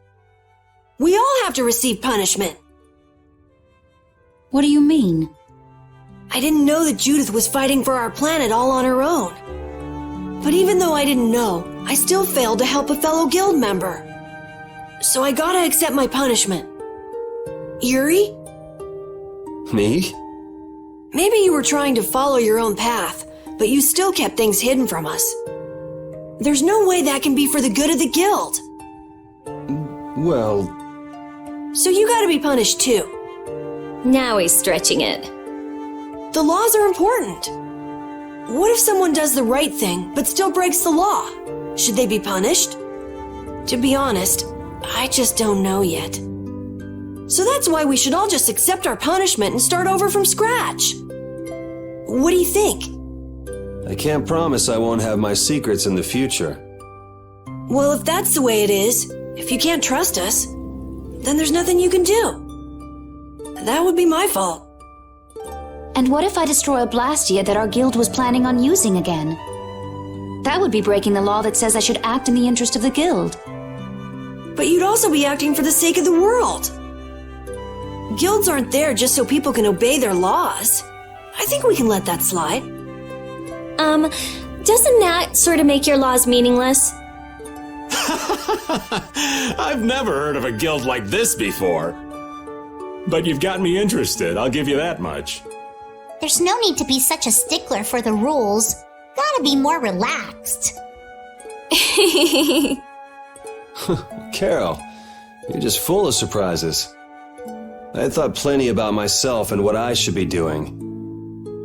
Speaker 2: we all have to receive punishment.
Speaker 9: What do you mean?
Speaker 2: I didn't know that Judith was fighting for our planet all on her own. But even though I didn't know, I still failed to help a fellow guild member. So I gotta accept my punishment. Eerie?
Speaker 4: Me?
Speaker 2: Maybe you were trying to follow your own path, but you still kept things hidden from us. There's no way that can be for the good of the guild.
Speaker 4: Well...
Speaker 2: So you gotta be punished too.
Speaker 7: Now he's stretching it.
Speaker 2: The laws are important. What if someone does the right thing, but still breaks the law? Should they be punished? To be honest, I just don't know yet. So that's why we should all just accept our punishment and start over from scratch. What do you think?
Speaker 4: I can't promise I won't have my secrets in the future.
Speaker 2: Well, if that's the way it is, if you can't trust us, then there's nothing you can do. That would be my fault.
Speaker 9: And what if I destroy a Blastia that our guild was planning on using again? That would be breaking the law that says I should act in the interest of the guild.
Speaker 2: But you'd also be acting for the sake of the world. Guilds aren't there just so people can obey their laws. I think we can let that slide.
Speaker 7: Doesn't that sort of make your laws meaningless?
Speaker 1: I've never heard of a guild like this before. But you've got me interested, I'll give you that much.
Speaker 5: There's no need to be such a stickler for the rules. Gotta be more relaxed.
Speaker 4: Carol, you're just full of surprises. I had thought plenty about myself and what I should be doing.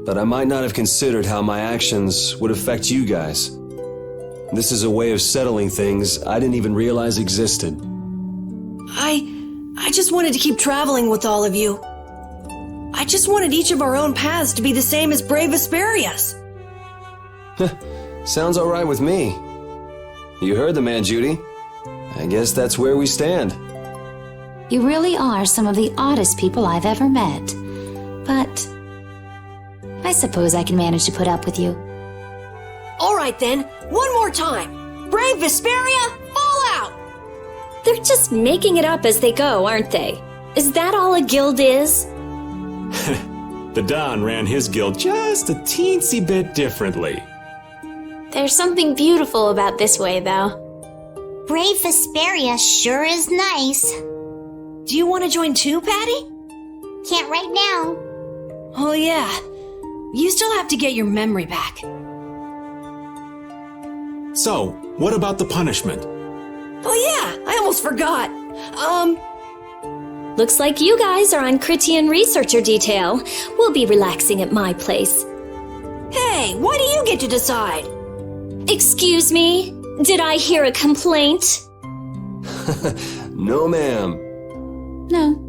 Speaker 4: But I might not have considered how my actions would affect you guys. This is a way of settling things I didn't even realize existed.
Speaker 2: I just wanted to keep traveling with all of you. I just wanted each of our own paths to be the same as brave Vesperia's.
Speaker 4: Sounds alright with me. You heard the man, Judy. I guess that's where we stand.
Speaker 9: You really are some of the oddest people I've ever met. But I suppose I can manage to put up with you.
Speaker 2: All right then, one more time. Brave Vesperia, fall out!
Speaker 7: They're just making it up as they go, aren't they? Is that all a guild is?
Speaker 1: The Don ran his guild just a teensy bit differently.
Speaker 7: There's something beautiful about this way, though.
Speaker 5: Brave Vesperia sure is nice.
Speaker 2: Do you want to join too, Patty?
Speaker 5: Can't right now.
Speaker 2: Oh yeah, you still have to get your memory back.
Speaker 1: So, what about the punishment?
Speaker 2: Oh yeah, I almost forgot.
Speaker 7: Looks like you guys are on Critian researcher detail. We'll be relaxing at my place.
Speaker 2: Hey, why do you get to decide?
Speaker 7: Excuse me? Did I hear a complaint?
Speaker 4: No, ma'am.
Speaker 9: No.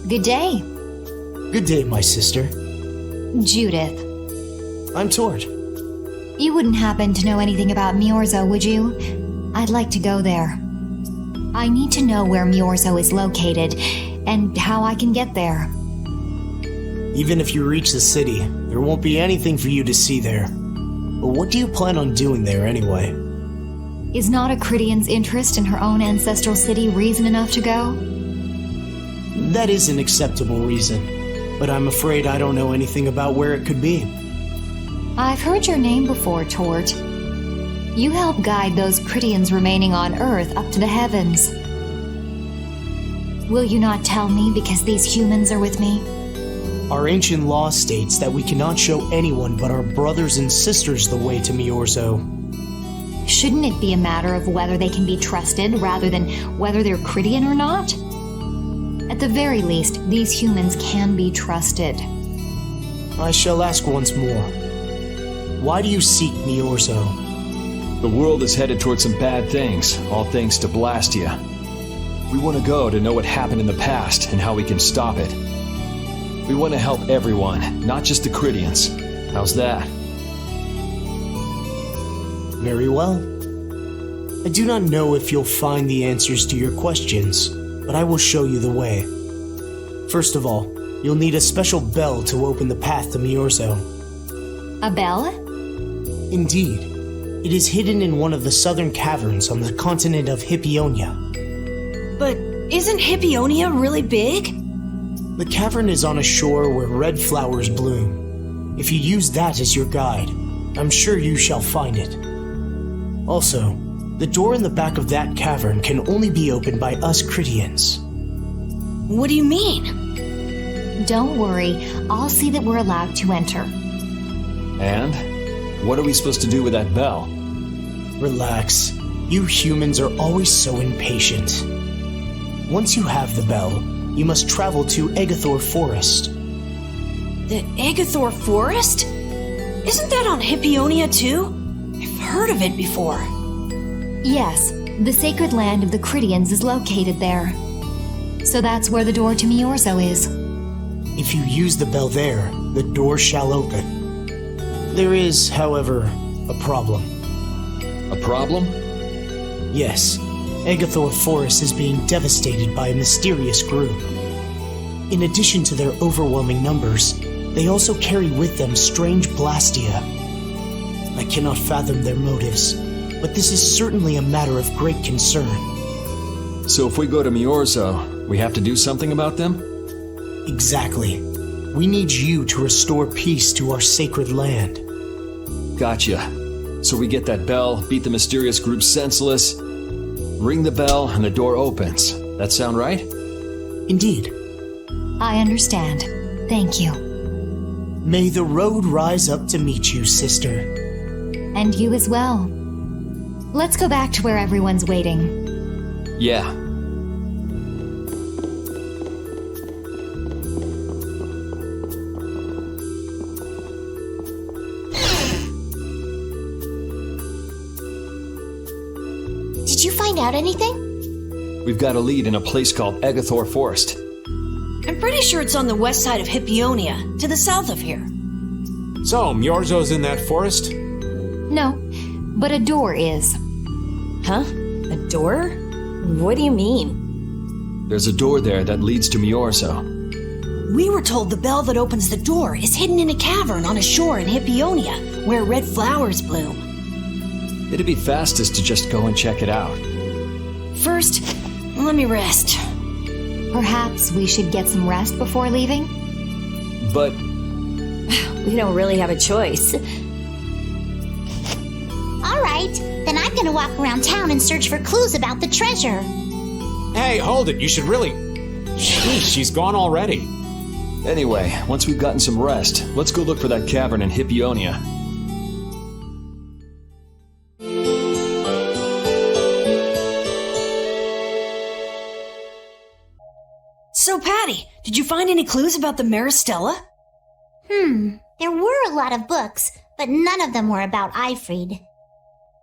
Speaker 9: Good day.
Speaker 15: Good day, my sister.
Speaker 9: Judith.
Speaker 15: I'm Tord.
Speaker 9: You wouldn't happen to know anything about Miorzo, would you? I'd like to go there. I need to know where Miorzo is located, and how I can get there.
Speaker 15: Even if you reach the city, there won't be anything for you to see there. But what do you plan on doing there anyway?
Speaker 9: Is not a Critian's interest in her own ancestral city reason enough to go?
Speaker 15: That is an acceptable reason, but I'm afraid I don't know anything about where it could be.
Speaker 9: I've heard your name before, Tort. You help guide those Critians remaining on Earth up to the heavens. Will you not tell me because these humans are with me?
Speaker 15: Our ancient law states that we cannot show anyone but our brothers and sisters the way to Miorzo.
Speaker 9: Shouldn't it be a matter of whether they can be trusted rather than whether they're Critian or not? At the very least, these humans can be trusted.
Speaker 15: I shall ask once more. Why do you seek Miorzo?
Speaker 6: The world is headed towards some bad things, all thanks to Blastia. We want to go to know what happened in the past and how we can stop it. We want to help everyone, not just the Critians. How's that?
Speaker 15: Very well. I do not know if you'll find the answers to your questions, but I will show you the way. First of all, you'll need a special bell to open the path to Miorzo.
Speaker 9: A bell?
Speaker 15: Indeed. It is hidden in one of the southern caverns on the continent of Hippionia.
Speaker 2: But isn't Hippionia really big?
Speaker 15: The cavern is on a shore where red flowers bloom. If you use that as your guide, I'm sure you shall find it. Also, the door in the back of that cavern can only be opened by us Critians.
Speaker 2: What do you mean?
Speaker 3: Don't worry, I'll see that we're allowed to enter.
Speaker 6: And? What are we supposed to do with that bell?
Speaker 15: Relax. You humans are always so impatient. Once you have the bell, you must travel to Agathor Forest.
Speaker 2: The Agathor Forest? Isn't that on Hippionia too? I've heard of it before.
Speaker 3: Yes, the sacred land of the Critians is located there. So that's where the door to Miorzo is.
Speaker 15: If you use the bell there, the door shall open. There is, however, a problem.
Speaker 6: A problem?
Speaker 15: Yes, Agathor Forest is being devastated by a mysterious group. In addition to their overwhelming numbers, they also carry with them strange Blastia. I cannot fathom their motives, but this is certainly a matter of great concern.
Speaker 6: So if we go to Miorzo, we have to do something about them?
Speaker 15: Exactly. We need you to restore peace to our sacred land.
Speaker 6: Gotcha. So we get that bell, beat the mysterious group senseless, ring the bell, and the door opens. That sound right?
Speaker 15: Indeed.
Speaker 3: I understand. Thank you.
Speaker 15: May the road rise up to meet you, sister.
Speaker 3: And you as well. Let's go back to where everyone's waiting.
Speaker 6: Yeah.
Speaker 3: Did you find out anything?
Speaker 6: We've got a lead in a place called Agathor Forest.
Speaker 2: I'm pretty sure it's on the west side of Hippionia, to the south of here.
Speaker 12: So, Miorzo's in that forest?
Speaker 3: No, but a door is.
Speaker 7: Huh? A door? What do you mean?
Speaker 6: There's a door there that leads to Miorzo.
Speaker 2: We were told the bell that opens the door is hidden in a cavern on a shore in Hippionia, where red flowers bloom.
Speaker 6: It'd be fastest to just go and check it out.
Speaker 2: First, let me rest.
Speaker 3: Perhaps we should get some rest before leaving?
Speaker 6: But
Speaker 7: we don't really have a choice.
Speaker 5: All right, then I'm gonna walk around town and search for clues about the treasure.
Speaker 12: Hey, hold it. You should really... Sheesh, she's gone already.
Speaker 6: Anyway, once we've gotten some rest, let's go look for that cavern in Hippionia.
Speaker 2: So, Patty, did you find any clues about the Maristella?
Speaker 5: There were a lot of books, but none of them were about Ifrid.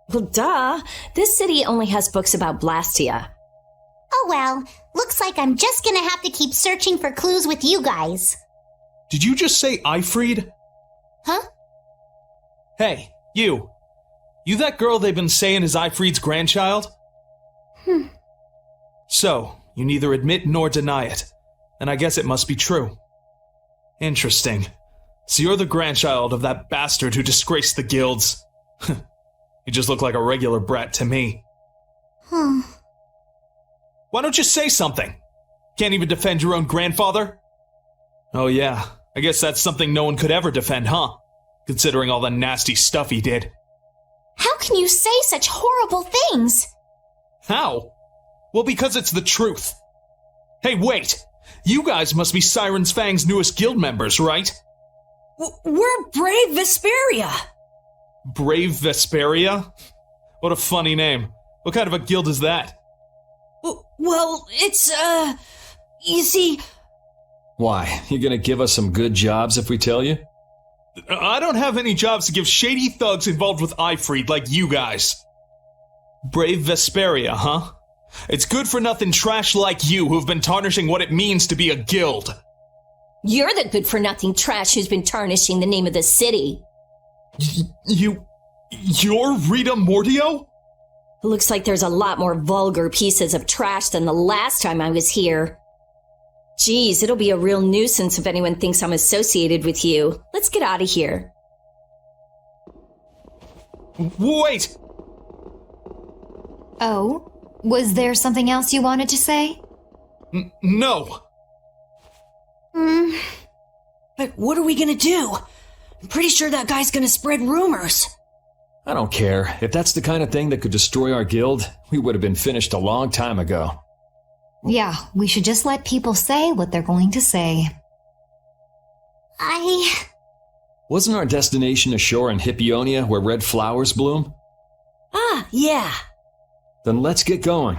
Speaker 7: Well, duh. This city only has books about Blastia.
Speaker 5: Oh well, looks like I'm just gonna have to keep searching for clues with you guys.
Speaker 16: Did you just say Ifrid?
Speaker 5: Huh?
Speaker 16: Hey, you. You that girl they've been saying is Ifrid's grandchild? So, you neither admit nor deny it. And I guess it must be true. Interesting. So you're the grandchild of that bastard who disgraced the guilds. You just look like a regular brat to me. Why don't you say something? Can't even defend your own grandfather? Oh yeah, I guess that's something no one could ever defend, huh? Considering all the nasty stuff he did.
Speaker 3: How can you say such horrible things?
Speaker 16: How? Well, because it's the truth. Hey, wait! You guys must be Siren's Fang's newest guild members, right?
Speaker 2: We're Brave Vesperia!
Speaker 16: Brave Vesperia? What a funny name. What kind of a guild is that?
Speaker 2: Well, it's, you see...
Speaker 6: Why? You gonna give us some good jobs if we tell you?
Speaker 16: I don't have any jobs to give shady thugs involved with Ifrid like you guys. Brave Vesperia, huh? It's good-for-nothing trash like you who've been tarnishing what it means to be a guild.
Speaker 7: You're the good-for-nothing trash who's been tarnishing the name of the city.
Speaker 16: You're Rita Mordio?
Speaker 7: Looks like there's a lot more vulgar pieces of trash than the last time I was here. Geez, it'll be a real nuisance if anyone thinks I'm associated with you. Let's get out of here.
Speaker 16: Wait!
Speaker 3: Oh? Was there something else you wanted to say?
Speaker 16: No.
Speaker 2: But what are we gonna do? I'm pretty sure that guy's gonna spread rumors.
Speaker 6: I don't care. If that's the kind of thing that could destroy our guild, we would have been finished a long time ago.
Speaker 9: Yeah, we should just let people say what they're going to say.
Speaker 6: Wasn't our destination ashore in Hippionia where red flowers bloom?
Speaker 2: Ah, yeah.
Speaker 6: Then let's get going.